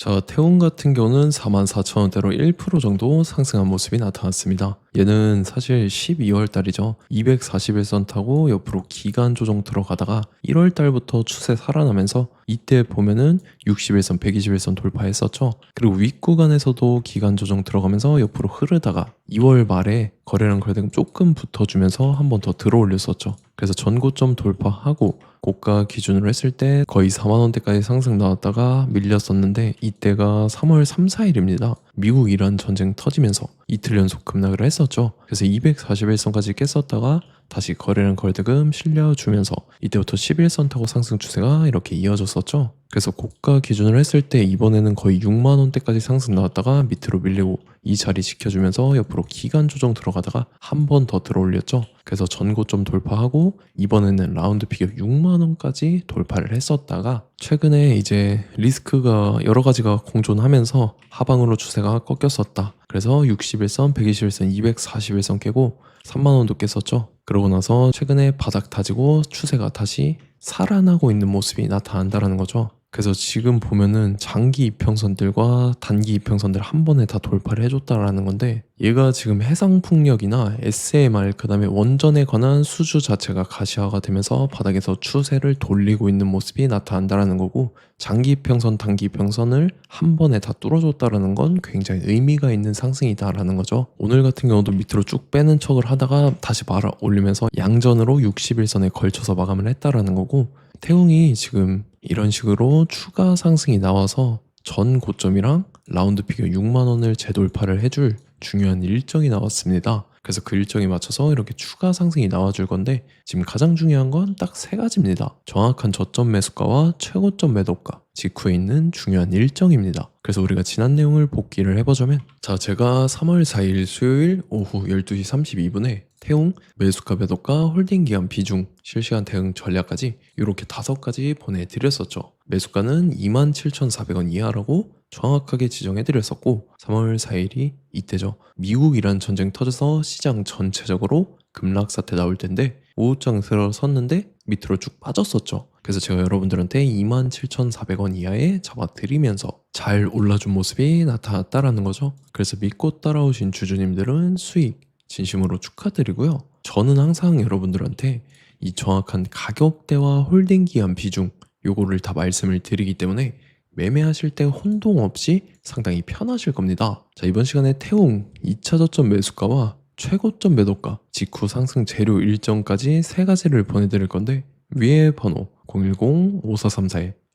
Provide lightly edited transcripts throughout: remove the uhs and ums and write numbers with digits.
자, 태움 같은 경우는 44,000원대로 1% 정도 상승한 모습이 나타났습니다. 얘는 사실 12월 달이죠. 241선 타고 옆으로 기간 조정 들어가다가 1월 달부터 추세 살아나면서 이때 보면은 61선, 121선 돌파했었죠. 그리고 윗구간에서도 기간 조정 들어가면서 옆으로 흐르다가 2월 말에 거래량 거래대금 조금 붙어주면서 한 번 더 들어올렸었죠. 그래서 전고점 돌파하고 고가 기준으로 했을 때 거의 4만원대까지 상승 나왔다가 밀렸었는데 이때가 3월 3, 4일입니다. 미국 이란 전쟁 터지면서 이틀 연속 급락을 했었죠. 그래서 241선까지 깼었다가 다시 거래량 거래대금 실려주면서 이때부터 11선 타고 상승 추세가 이렇게 이어졌었죠. 그래서 고가 기준으로 했을 때 이번에는 거의 6만원대까지 상승 나왔다가 밑으로 밀리고 이 자리 지켜주면서 옆으로 기간 조정 들어가다가 한 번 더 들어올렸죠. 그래서 전고점 돌파하고 이번에는 라운드 피겨 6만원까지 돌파를 했었다가 최근에 이제 리스크가 여러 가지가 공존하면서 하방으로 추세가 꺾였었다. 그래서 61선, 121선, 241선 깨고 3만원도 깼었죠. 그러고 나서 최근에 바닥 다지고 추세가 다시 살아나고 있는 모습이 나타난다는 거죠. 그래서 지금 보면은 장기 이평선들과 단기 이평선들 한 번에 다 돌파를 해줬다라는 건데 얘가 지금 해상풍력이나 SMR 그다음에 원전에 관한 수주 자체가 가시화가 되면서 바닥에서 추세를 돌리고 있는 모습이 나타난다라는 거고 장기 이평선, 단기 이평선을 한 번에 다 뚫어줬다라는 건 굉장히 의미가 있는 상승이다라는 거죠. 오늘 같은 경우도 밑으로 쭉 빼는 척을 하다가 다시 말아 올리면서 양전으로 61선에 걸쳐서 마감을 했다라는 거고 태웅이 지금 이런 식으로 추가 상승이 나와서 전 고점이랑 라운드 피겨 6만원을 재돌파를 해줄 중요한 일정이 나왔습니다. 그래서 그 일정에 맞춰서 이렇게 추가 상승이 나와줄 건데 지금 가장 중요한 건 딱 세 가지입니다. 정확한 저점 매수가와 최고점 매도가, 직후에 있는 중요한 일정입니다. 그래서 우리가 지난 내용을 복기를 해보자면 자, 제가 3월 4일 수요일 오후 12시 32분에 태웅 매수가 매도가 홀딩 기간 비중 실시간 대응 전략까지 이렇게 5가지 보내드렸었죠. 매수가는 27,400원 이하라고 정확하게 지정해드렸었고 3월 4일이 이때죠. 미국 이란 전쟁 터져서 시장 전체적으로 급락 사태 나올 텐데 오후장 들어섰는데 밑으로 쭉 빠졌었죠. 그래서 제가 여러분들한테 27,400원 이하에 잡아드리면서 잘 올라준 모습이 나타났다라는 거죠. 그래서 믿고 따라오신 주주님들은 수익 진심으로 축하드리고요. 저는 항상 여러분들한테 이 정확한 가격대와 홀딩 기간 비중 요거를 다 말씀을 드리기 때문에 매매하실 때 혼동 없이 상당히 편하실 겁니다. 자, 이번 시간에 태웅 2차 저점 매수가와 최고점 매도가, 직후 상승 재료 일정까지 세 가지를 보내드릴 건데 위에 번호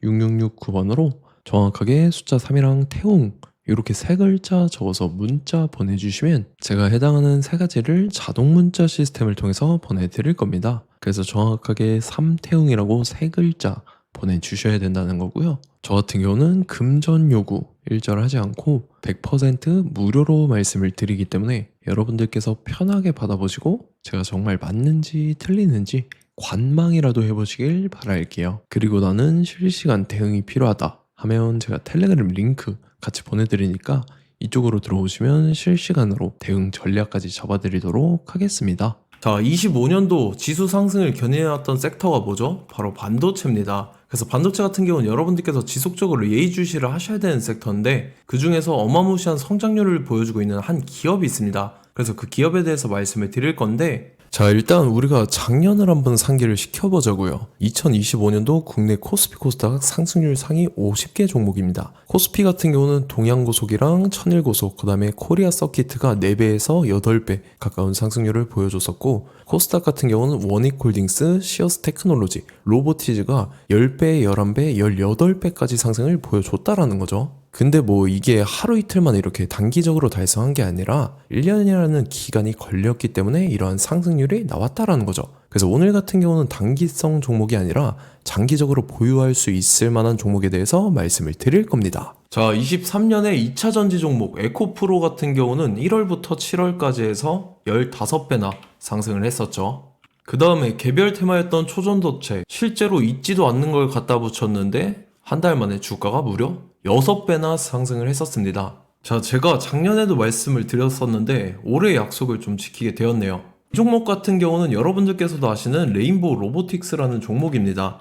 010-5434-6669번으로 정확하게 숫자 3이랑 태웅 이렇게 세 글자 적어서 문자 보내주시면 제가 해당하는 세 가지를 자동 문자 시스템을 통해서 보내드릴 겁니다. 그래서 정확하게 3태웅이라고 세 글자 보내주셔야 된다는 거고요. 저 같은 경우는 금전 요구 일절하지 않고 100% 무료로 말씀을 드리기 때문에 여러분들께서 편하게 받아보시고 제가 정말 맞는지 틀리는지 관망이라도 해보시길 바랄게요. 그리고 나는 실시간 대응이 필요하다 하면 제가 텔레그램 링크 같이 보내드리니까 이쪽으로 들어오시면 실시간으로 대응 전략까지 잡아드리도록 하겠습니다. 자, 25년도 지수 상승을 견인해왔던 섹터가 뭐죠? 바로 반도체입니다. 그래서 반도체 같은 경우는 여러분들께서 지속적으로 예의주시를 하셔야 되는 섹터인데 그 중에서 어마무시한 성장률을 보여주고 있는 한 기업이 있습니다. 그래서 그 기업에 대해서 말씀을 드릴 건데 자, 일단 우리가 작년을 한번 상기를 시켜보자고요. 2025년도 국내 코스피 코스닥 상승률 상위 50개 종목입니다. 코스피 같은 경우는 동양고속이랑 천일고속, 그 다음에 코리아 서키트가 4배에서 8배 가까운 상승률을 보여줬었고 코스닥 같은 경우는 원익홀딩스, 시어스 테크놀로지, 로보티즈가 10배, 11배, 18배까지 상승을 보여줬다라는 거죠. 근데 뭐 이게 하루 이틀만 이렇게 단기적으로 달성한 게 아니라 1년이라는 기간이 걸렸기 때문에 이러한 상승률이 나왔다라는 거죠. 그래서 오늘 같은 경우는 단기성 종목이 아니라 장기적으로 보유할 수 있을 만한 종목에 대해서 말씀을 드릴 겁니다. 자, 23년에 2차 전지 종목 에코프로 같은 경우는 1월부터 7월까지 해서 15배나 상승을 했었죠. 그 다음에 개별 테마였던 초전도체 실제로 있지도 않는 걸 갖다 붙였는데 한 달 만에 주가가 무려 6배나 상승을 했었습니다. 자, 제가 작년에도 말씀을 드렸었는데 올해 약속을 좀 지키게 되었네요. 이 종목 같은 경우는 여러분들께서도 아시는 레인보우 로보틱스라는 종목입니다.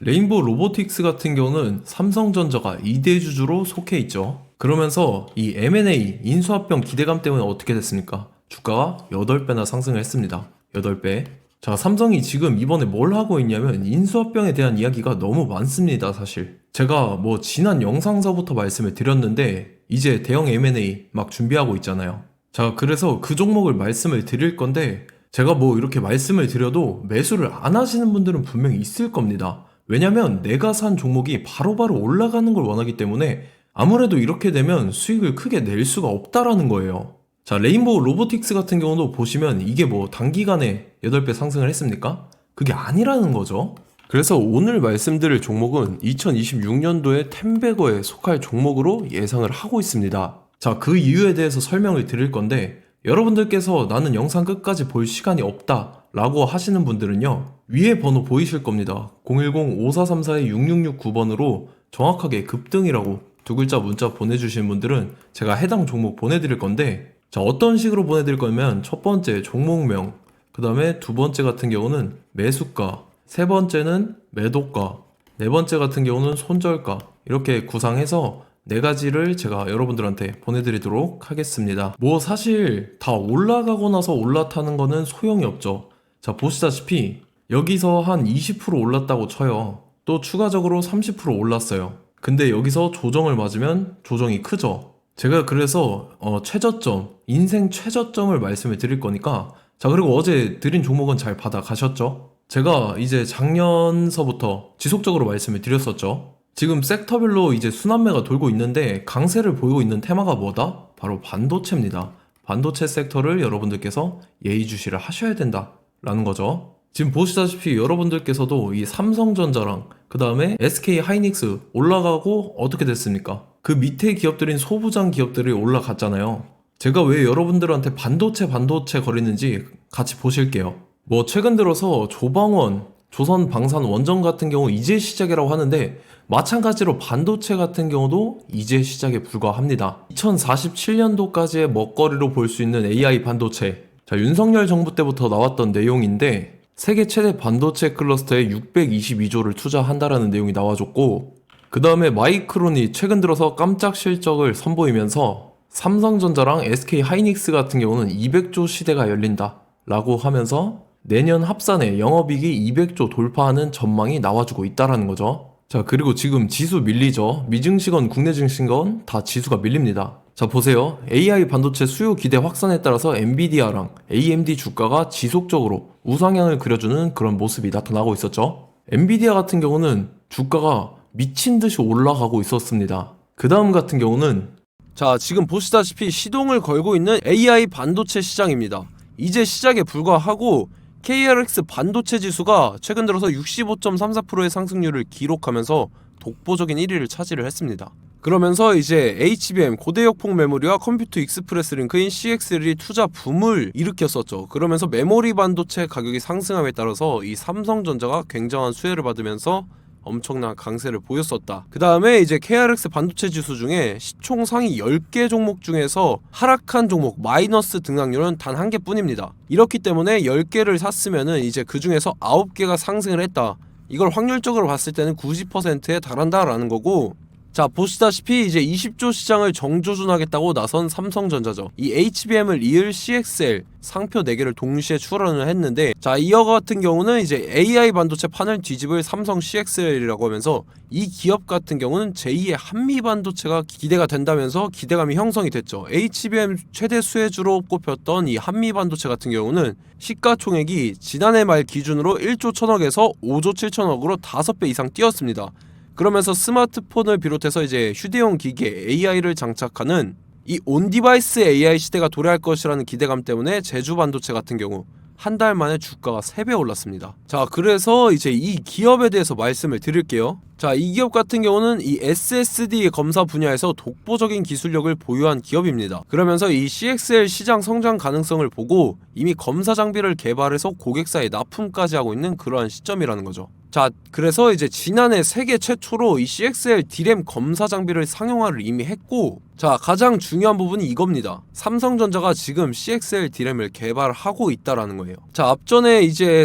레인보우 로보틱스 같은 경우는 삼성전자가 2대 주주로 속해 있죠. 그러면서 이 M&A 인수합병 기대감 때문에 어떻게 됐습니까? 주가가 8배나 상승을 했습니다. 8배. 자, 삼성이 지금 이번에 뭘 하고 있냐면 인수합병에 대한 이야기가 너무 많습니다, 사실. 제가 뭐 지난 영상서부터 말씀을 드렸는데 이제 대형 M&A 막 준비하고 있잖아요. 자, 그래서 그 종목을 말씀을 드릴 건데 제가 뭐 이렇게 말씀을 드려도 매수를 안 하시는 분들은 분명히 있을 겁니다. 왜냐면 내가 산 종목이 바로바로 올라가는 걸 원하기 때문에 아무래도 이렇게 되면 수익을 크게 낼 수가 없다라는 거예요. 자, 레인보우 로보틱스 같은 경우도 보시면 이게 뭐 단기간에 8배 상승을 했습니까? 그게 아니라는 거죠. 그래서 오늘 말씀드릴 종목은 2026년도에 템베거에 속할 종목으로 예상을 하고 있습니다. 자, 그 이유에 대해서 설명을 드릴 건데 여러분들께서 나는 영상 끝까지 볼 시간이 없다 라고 하시는 분들은요, 위에 번호 보이실 겁니다. 010-5434-6669번으로 정확하게 급등이라고 두 글자 문자 보내주시는 분들은 제가 해당 종목 보내드릴 건데, 자, 어떤 식으로 보내드릴 거냐면 첫 번째 종목명, 그 다음에 두 번째 같은 경우는 매수가, 세 번째는 매도가, 네 번째 같은 경우는 손절가, 이렇게 구상해서 네 가지를 제가 여러분들한테 보내드리도록 하겠습니다. 뭐 사실 다 올라가고 나서 올라타는 거는 소용이 없죠. 자, 보시다시피 여기서 한 20% 올랐다고 쳐요. 또 추가적으로 30% 올랐어요. 근데 여기서 조정을 맞으면 조정이 크죠. 제가 그래서 최저점, 인생 최저점을 말씀을 드릴 거니까, 자, 그리고 어제 드린 종목은 잘 받아가셨죠? 제가 이제 작년서부터 지속적으로 말씀을 드렸었죠. 지금 섹터별로 이제 순환매가 돌고 있는데 강세를 보이고 있는 테마가 뭐다? 바로 반도체입니다. 반도체 섹터를 여러분들께서 예의주시를 하셔야 된다라는 거죠. 지금 보시다시피 여러분들께서도 이 삼성전자랑 그 다음에 SK 하이닉스 올라가고 어떻게 됐습니까? 그 밑에 기업들인 소부장 기업들이 올라갔잖아요. 제가 왜 여러분들한테 반도체 거리는지 같이 보실게요. 뭐 최근 들어서 조방원, 조선방산 원전 같은 경우 이제 시작이라고 하는데 마찬가지로 반도체 같은 경우도 이제 시작에 불과합니다. 2047년도까지의 먹거리로 볼 수 있는 AI 반도체. 자, 윤석열 정부 때부터 나왔던 내용인데 세계 최대 반도체 클러스터에 622조를 투자한다라는 내용이 나와줬고, 그 다음에 마이크론이 최근 들어서 깜짝 실적을 선보이면서 삼성전자랑 SK 하이닉스 같은 경우는 200조 시대가 열린다 라고 하면서 내년 합산에 영업이익이 200조 돌파하는 전망이 나와주고 있다라는 거죠. 자, 그리고 지금 지수 밀리죠. 미증시건 국내 증시건 다 지수가 밀립니다. 자, 보세요. AI 반도체 수요 기대 확산에 따라서 엔비디아랑 AMD 주가가 지속적으로 우상향을 그려주는 그런 모습이 나타나고 있었죠. 엔비디아 같은 경우는 주가가 미친 듯이 올라가고 있었습니다. 그 다음 같은 경우는, 자, 지금 보시다시피 시동을 걸고 있는 AI 반도체 시장입니다. 이제 시작에 불과하고 KRX 반도체 지수가 최근 들어서 65.34%의 상승률을 기록하면서 독보적인 1위를 차지를 했습니다. 그러면서 이제 HBM 고대역폭 메모리와 컴퓨터 익스프레스 링크인 CXL이 투자 붐을 일으켰었죠. 그러면서 메모리 반도체 가격이 상승함에 따라서 이 삼성전자가 굉장한 수혜를 받으면서 엄청난 강세를 보였었다. 그 다음에 이제 KRX 반도체 지수 중에 시총 상위 10개 종목 중에서 하락한 종목 마이너스 등락률은 단 1개 뿐입니다. 이렇기 때문에 10개를 샀으면은 이제 그 중에서 9개가 상승을 했다. 이걸 확률적으로 봤을 때는 90%에 달한다라는 거고, 자, 보시다시피 이제 20조 시장을 정조준하겠다고 나선 삼성전자죠. 이 HBM을 이을 CXL 상표 4개를 동시에 출원을 했는데, 자, 이어 같은 경우는 이제 AI 반도체 판을 뒤집을 삼성 CXL이라고 하면서 이 기업 같은 경우는 제2의 한미 반도체가 기대가 된다면서 기대감이 형성이 됐죠. HBM 최대 수혜주로 꼽혔던 이 한미 반도체 같은 경우는 시가총액이 지난해 말 기준으로 1조 1000억에서 5조 7천억으로 5배 이상 뛰었습니다. 그러면서 스마트폰을 비롯해서 이제 휴대용 기기에 AI를 장착하는 이 온디바이스 AI 시대가 도래할 것이라는 기대감 때문에 제주 반도체 같은 경우 한 달 만에 주가가 3배 올랐습니다. 자, 그래서 이제 이 기업에 대해서 말씀을 드릴게요. 자, 이 기업 같은 경우는 이 SSD 검사 분야에서 독보적인 기술력을 보유한 기업입니다. 그러면서 이 CXL 시장 성장 가능성을 보고 이미 검사 장비를 개발해서 고객사에 납품까지 하고 있는 그러한 시점이라는 거죠. 자, 그래서 이제 지난해 세계 최초로 이 CXL D램 검사 장비를 상용화를 이미 했고, 자, 가장 중요한 부분이 이겁니다. 삼성전자가 지금 CXL D램을 개발하고 있다라는 거예요. 자, 앞전에 이제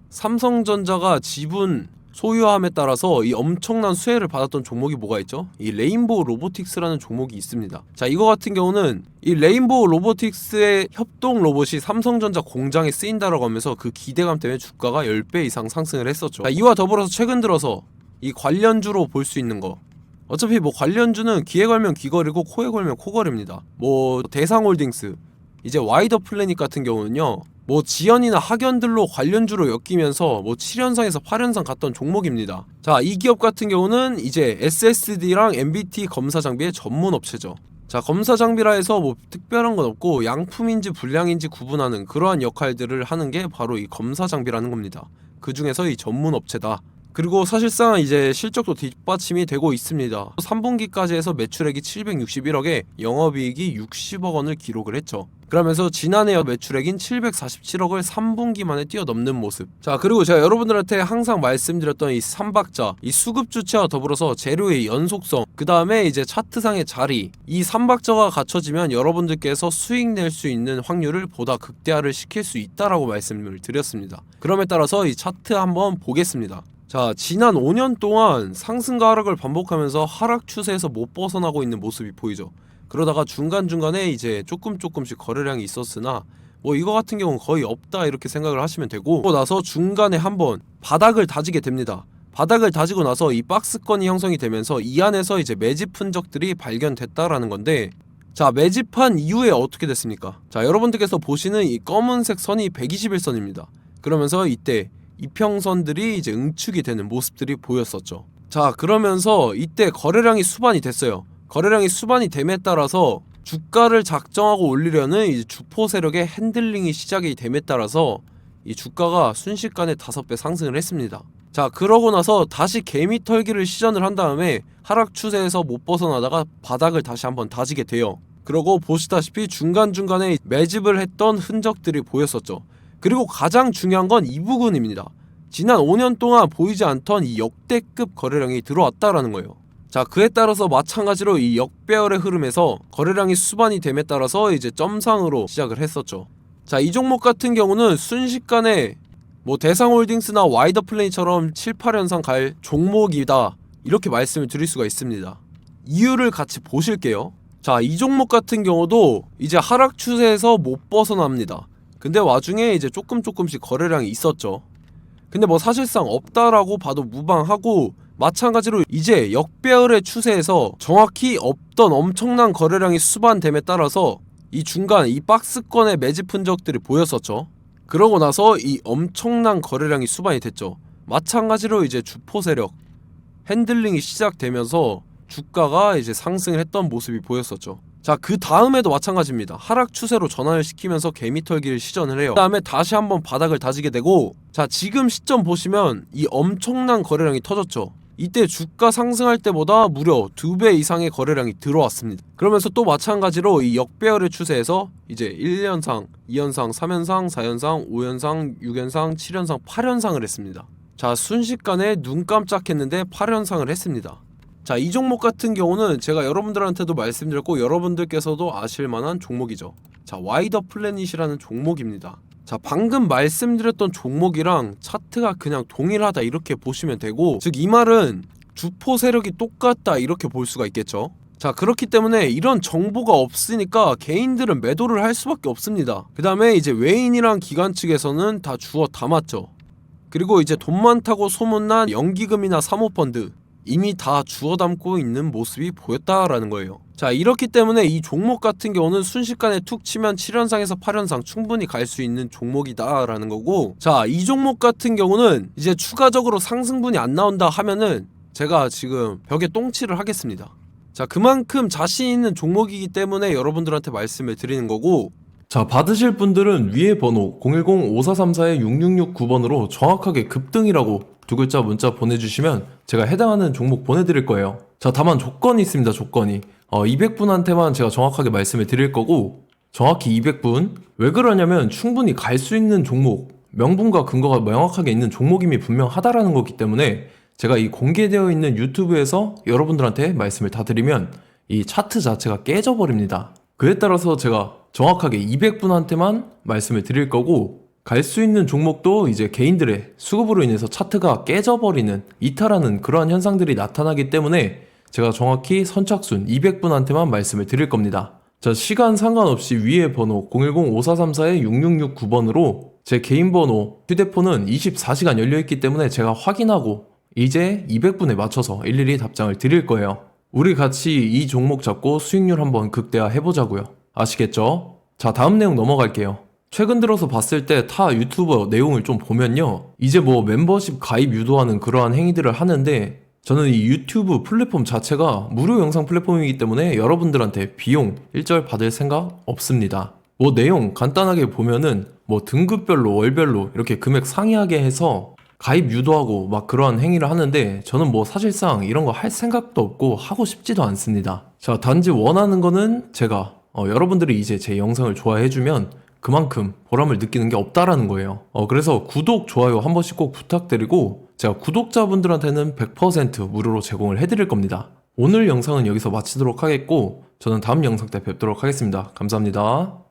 삼성전자가 지분 소유함에 따라서 이 엄청난 수혜를 받았던 종목이 뭐가 있죠? 이 레인보우 로보틱스라는 종목이 있습니다. 자, 이거 같은 경우는 이 레인보우 로보틱스의 협동 로봇이 삼성전자 공장에 쓰인다라고 하면서 그 기대감 때문에 주가가 10배 이상 상승을 했었죠. 자, 이와 더불어서 최근 들어서 이 관련주로 볼 수 있는 거, 어차피 뭐 관련주는 귀에 걸면 귀걸이고 코에 걸면 코걸이입니다. 뭐 대상홀딩스, 이제 와이더 플래닛 같은 경우는요, 뭐 지연이나 학연들로 관련주로 엮이면서 뭐 7연상에서 8연상 갔던 종목입니다. 자, 이 기업 같은 경우는 이제 SSD랑 MBT 검사 장비의 전문 업체죠. 자, 검사 장비라 해서 뭐 특별한 건 없고 양품인지 불량인지 구분하는 그러한 역할들을 하는 게 바로 이 검사 장비라는 겁니다. 그 중에서 이 전문 업체다. 그리고 사실상 이제 실적도 뒷받침이 되고 있습니다. 3분기까지 해서 매출액이 761억에 영업이익이 60억 원을 기록을 했죠. 그러면서 지난해 매출액인 747억을 3분기 만에 뛰어넘는 모습. 자, 그리고 제가 여러분들한테 항상 말씀드렸던 이 3박자, 이 수급 주체와 더불어서 재료의 연속성, 그 다음에 이제 차트상의 자리, 이 3박자가 갖춰지면 여러분들께서 수익 낼 수 있는 확률을 보다 극대화를 시킬 수 있다라고 말씀을 드렸습니다. 그럼에 따라서 이 차트 한번 보겠습니다. 자, 지난 5년 동안 상승과 하락을 반복하면서 하락 추세에서 못 벗어나고 있는 모습이 보이죠. 그러다가 중간중간에 이제 조금씩 거래량이 있었으나 뭐 이거 같은 경우는 거의 없다 이렇게 생각을 하시면 되고, 그러고 나서 중간에 한번 바닥을 다지게 됩니다. 바닥을 다지고 나서 이 박스권이 형성이 되면서 이 안에서 이제 매집 흔적들이 발견됐다라는 건데, 자, 매집한 이후에 어떻게 됐습니까? 자, 여러분들께서 보시는 이 검은색 선이 121선입니다. 그러면서 이때 이평선들이 이제 응축이 되는 모습들이 보였었죠. 자, 그러면서 이때 거래량이 수반이 됐어요. 거래량이 수반이 됨에 따라서 주가를 작정하고 올리려는 이제 주포 세력의 핸들링이 시작이 됨에 따라서 이 주가가 순식간에 5배 상승을 했습니다. 자, 그러고 나서 다시 개미 털기를 시전을 한 다음에 하락 추세에서 못 벗어나다가 바닥을 다시 한번 다지게 돼요. 그러고 보시다시피 중간중간에 매집을 했던 흔적들이 보였었죠. 그리고 가장 중요한 건 이 부분입니다. 지난 5년 동안 보이지 않던 이 역대급 거래량이 들어왔다라는 거예요. 자, 그에 따라서 마찬가지로 이 역배열의 흐름에서 거래량이 수반이 됨에 따라서 이제 점상으로 시작을 했었죠. 자, 이 종목 같은 경우는 순식간에 뭐 대상홀딩스나 와이더 플레이처럼 7, 8연상 갈 종목이다 이렇게 말씀을 드릴 수가 있습니다. 이유를 같이 보실게요. 자, 이 종목 같은 경우도 이제 하락 추세에서 못 벗어납니다. 근데 와중에 이제 조금씩 거래량이 있었죠. 근데 뭐 사실상 없다라고 봐도 무방하고, 마찬가지로 이제 역배열의 추세에서 정확히 없던 엄청난 거래량이 수반됨에 따라서 이 중간 이 박스권의 매집 흔적들이 보였었죠. 그러고 나서 이 엄청난 거래량이 수반이 됐죠. 마찬가지로 이제 주포 세력 핸들링이 시작되면서 주가가 이제 상승을 했던 모습이 보였었죠. 자, 그 다음에도 마찬가지입니다. 하락 추세로 전환을 시키면서 개미털기를 시전을 해요. 그 다음에 다시 한번 바닥을 다지게 되고, 자, 지금 시점 보시면 이 엄청난 거래량이 터졌죠. 이때 주가 상승할 때보다 무려 2배 이상의 거래량이 들어왔습니다. 그러면서 또 마찬가지로 이 역배열의 추세에서 이제 1연상, 2연상, 3연상, 4연상, 5연상, 6연상, 7연상, 8연상을 했습니다. 자, 순식간에 눈 깜짝했는데 8연상을 했습니다. 자, 이 종목 같은 경우는 제가 여러분들한테도 말씀드렸고 여러분들께서도 아실만한 종목이죠. 자, 와이더 플래닛이라는 종목입니다. 자, 방금 말씀드렸던 종목이랑 차트가 그냥 동일하다 이렇게 보시면 되고, 즉 이 말은 주포 세력이 똑같다 이렇게 볼 수가 있겠죠. 자, 그렇기 때문에 이런 정보가 없으니까 개인들은 매도를 할 수밖에 없습니다. 그 다음에 이제 외인이랑 기관 측에서는 다 주워 담았죠. 그리고 이제 돈 많다고 소문난 연기금이나 사모펀드 이미 다 주워 담고 있는 모습이 보였다라는 거예요. 자, 이렇기 때문에 이 종목 같은 경우는 순식간에 툭 치면 7연상에서 8연상 충분히 갈 수 있는 종목이다 라는 거고, 자, 이 종목 같은 경우는 이제 추가적으로 상승분이 안 나온다 하면은 제가 지금 벽에 똥칠을 하겠습니다. 자, 그만큼 자신 있는 종목이기 때문에 여러분들한테 말씀을 드리는 거고, 자, 받으실 분들은 위에 번호 010-5434-6669번으로 정확하게 급등이라고 두 글자 문자 보내주시면 제가 해당하는 종목 보내드릴 거예요. 자, 다만 조건이 있습니다. 조건이 200분한테만 제가 정확하게 말씀을 드릴 거고, 정확히 200분. 왜 그러냐면 충분히 갈 수 있는 종목, 명분과 근거가 명확하게 있는 종목임이 분명하다라는 거기 때문에 제가 이 공개되어 있는 유튜브에서 여러분들한테 말씀을 다 드리면 이 차트 자체가 깨져버립니다. 그에 따라서 제가 정확하게 200분한테만 말씀을 드릴 거고, 갈 수 있는 종목도 이제 개인들의 수급으로 인해서 차트가 깨져버리는 이탈하는 그러한 현상들이 나타나기 때문에 제가 정확히 선착순 200분한테만 말씀을 드릴 겁니다. 자, 시간 상관없이 위에 번호 010-5434-6669번으로 제 개인 번호 휴대폰은 24시간 열려있기 때문에 제가 확인하고 이제 200분에 맞춰서 일일이 답장을 드릴 거예요. 우리 같이 이 종목 잡고 수익률 한번 극대화 해보자고요. 아시겠죠? 자, 다음 내용 넘어갈게요. 최근 들어서 봤을 때 타 유튜버 내용을 좀 보면요, 이제 뭐 멤버십 가입 유도하는 그러한 행위들을 하는데, 저는 이 유튜브 플랫폼 자체가 무료 영상 플랫폼이기 때문에 여러분들한테 비용 일절 받을 생각 없습니다. 뭐 내용 간단하게 보면은 뭐 등급별로 월별로 이렇게 금액 상이하게 해서 가입 유도하고 막 그러한 행위를 하는데, 저는 뭐 사실상 이런 거 할 생각도 없고 하고 싶지도 않습니다. 자, 단지 원하는 거는 제가 여러분들이 이제 제 영상을 좋아해주면 그만큼 보람을 느끼는 게 없다라는 거예요. 그래서 구독, 좋아요 한 번씩 꼭 부탁드리고, 제가 구독자분들한테는 100% 무료로 제공을 해드릴 겁니다. 오늘 영상은 여기서 마치도록 하겠고, 저는 다음 영상 때 뵙도록 하겠습니다. 감사합니다.